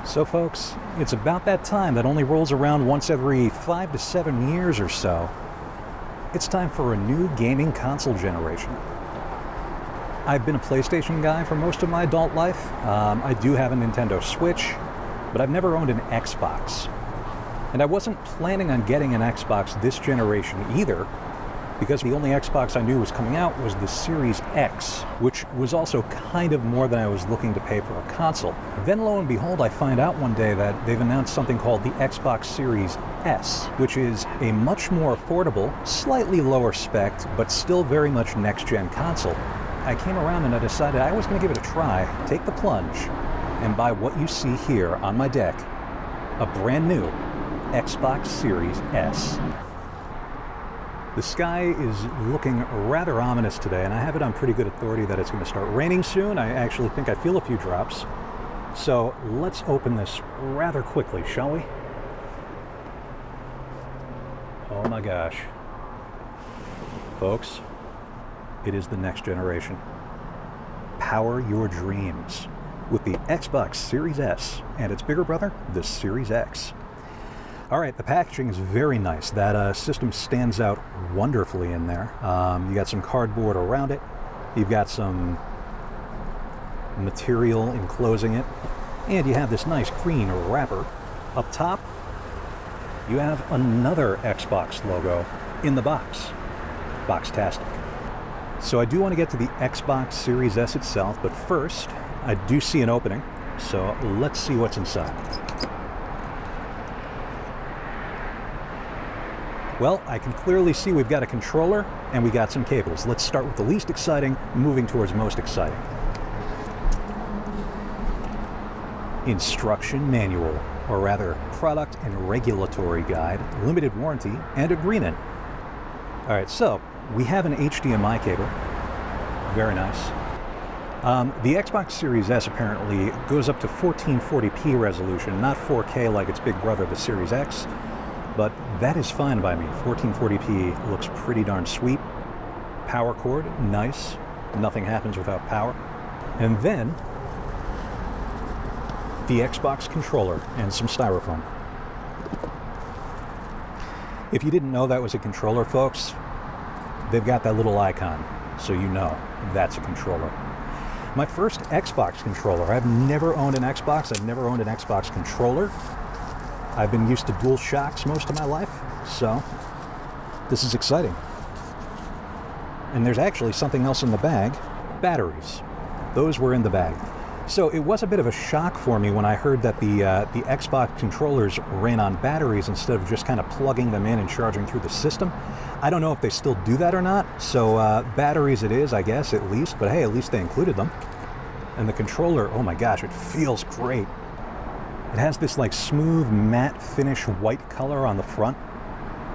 So folks, it's about that time that only rolls around once every 5 to 7 years or so. It's time for a new gaming console generation. I've been a PlayStation guy for most of my adult life. I do have a Nintendo Switch, but I've never owned an Xbox. And I wasn't planning on getting an Xbox this generation either, because the only Xbox I knew was coming out was the Series X, which was also kind of more than I was looking to pay for a console. Then lo and behold, I find out one day that they've announced something called the Xbox Series S, which is a much more affordable, slightly lower spec, but still very much next-gen console. I came around and I decided I was going to give it a try, take the plunge, and buy what you see here on my deck, a brand new Xbox Series S. The sky is looking rather ominous today, and I have it on pretty good authority that it's going to start raining soon. I actually think I feel a few drops. So let's open this rather quickly, shall we? Oh my gosh. Folks, it is the next generation. Power your dreams with the Xbox Series S and its bigger brother, the Series X. All right, the packaging is very nice. That system stands out wonderfully in there. You got some cardboard around it. You've got some material enclosing it. And you have this nice green wrapper. Up top, you have another Xbox logo in the box. Box-tastic. So I do want to get to the Xbox Series S itself, but first, I do see an opening. So let's see what's inside. Well, I can clearly see we've got a controller and we got some cables. Let's start with the least exciting, moving towards most exciting. Instruction manual, or rather, product and regulatory guide, limited warranty, and agreement. All right, so we have an HDMI cable. Very nice. The Xbox Series S apparently goes up to 1440p resolution, not 4K like its big brother, the Series X. But that is fine by me. 1440p looks pretty darn sweet. Power cord, nice. Nothing happens without power. And then, the Xbox controller and some styrofoam. If you didn't know that was a controller, folks, they've got that little icon, so you know that's a controller. My first Xbox controller. I've never owned an Xbox. I've never owned an Xbox controller. I've been used to dual shocks most of my life, so this is exciting. And there's actually something else in the bag. Batteries. Those were in the bag. So it was a bit of a shock for me when I heard that the Xbox controllers ran on batteries instead of just kind of plugging them in and charging through the system. I don't know if they still do that or not, so batteries it is, I guess, at least. But hey, at least they included them. And the controller, oh my gosh, it feels great. It has this like smooth matte finish white color on the front.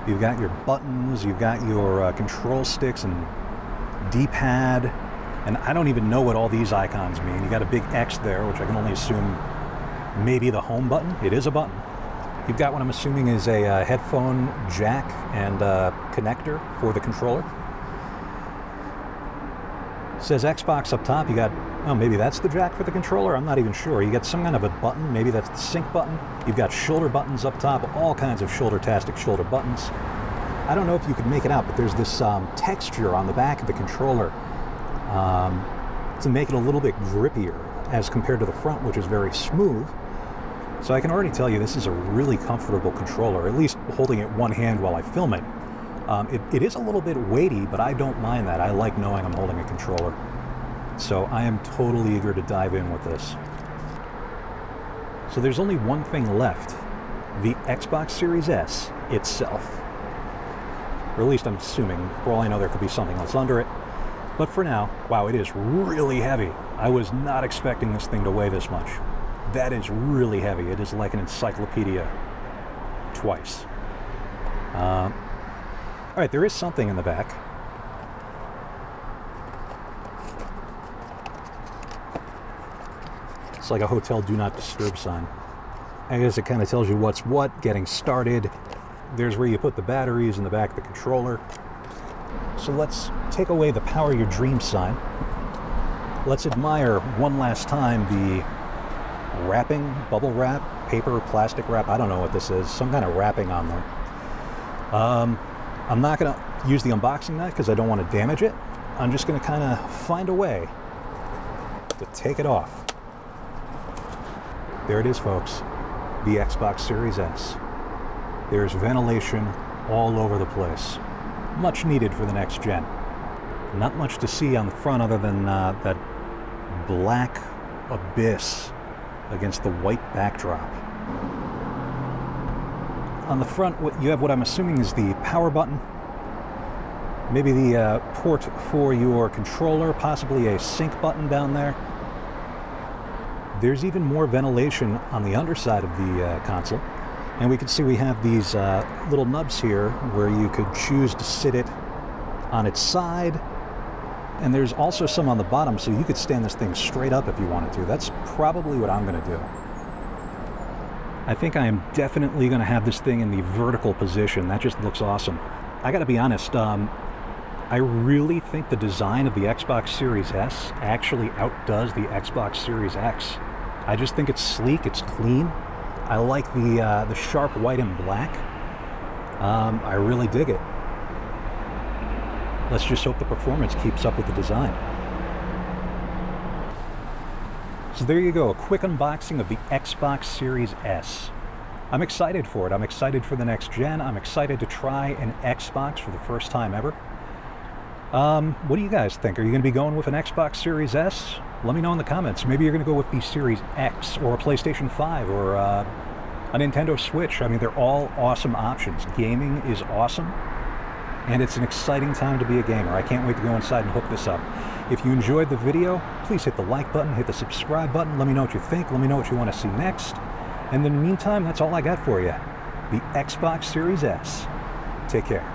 You've got your buttons, you've got your control sticks and D-pad, and I don't even know what all these icons mean. You got a big X there, which I can only assume maybe the home button. It is a button. You've got what I'm assuming is a headphone jack and connector for the controller. It says Xbox up top. You got, oh, maybe that's the jack for the controller? I'm not even sure. You got some kind of a button. Maybe that's the sync button. You've got shoulder buttons up top, all kinds of shoulder-tastic shoulder buttons. I don't know if you could make it out, but there's this texture on the back of the controller to make it a little bit grippier as compared to the front, which is very smooth. So I can already tell you this is a really comfortable controller, at least holding it one hand while I film it. It is a little bit weighty, but I don't mind that. I like knowing I'm holding a controller. So I am totally eager to dive in with this. So there's only one thing left. The Xbox Series S itself. Or at least I'm assuming. For all I know, there could be something else under it. But for now, wow, it is really heavy. I was not expecting this thing to weigh this much. That is really heavy. It is like an encyclopedia twice. All right, there is something in the back. It's like a hotel do not disturb sign. I guess it kind of tells you what's what, getting started. There's where you put the batteries in the back of the controller. So let's take away the power your dreams sign. Let's admire one last time the wrapping, bubble wrap, paper, plastic wrap. I don't know what this is. Some kind of wrapping on there. I'm not going to use the unboxing knife because I don't want to damage it. I'm just going to kind of find a way to take it off. There it is, folks. The Xbox Series S. There's ventilation all over the place. Much needed for the next gen. Not much to see on the front other than that black abyss against the white backdrop. On the front, you have what I'm assuming is the power button. Maybe the port for your controller, possibly a sync button down there. There's even more ventilation on the underside of the console. And we can see we have these little nubs here where you could choose to sit it on its side. And there's also some on the bottom, so you could stand this thing straight up if you wanted to. That's probably what I'm going to do. I think I am definitely going to have this thing in the vertical position. That just looks awesome. I got to be honest, I really think the design of the Xbox Series S actually outdoes the Xbox Series X. I just think it's sleek, it's clean. I like the sharp white and black. I really dig it. Let's just hope the performance keeps up with the design. So there you go, a quick unboxing of the Xbox Series S. I'm excited for it. I'm excited for the next gen. I'm excited to try an Xbox for the first time ever. What do you guys think? Are you going to be going with an Xbox Series S? Let me know in the comments. Maybe you're going to go with the Series X or a PlayStation 5 or a Nintendo Switch. I mean, they're all awesome options. Gaming is awesome, and it's an exciting time to be a gamer. I can't wait to go inside and hook this up. If you enjoyed the video, please hit the like button, hit the subscribe button. Let me know what you think. Let me know what you want to see next. And in the meantime, that's all I got for you. The Xbox Series S. Take care.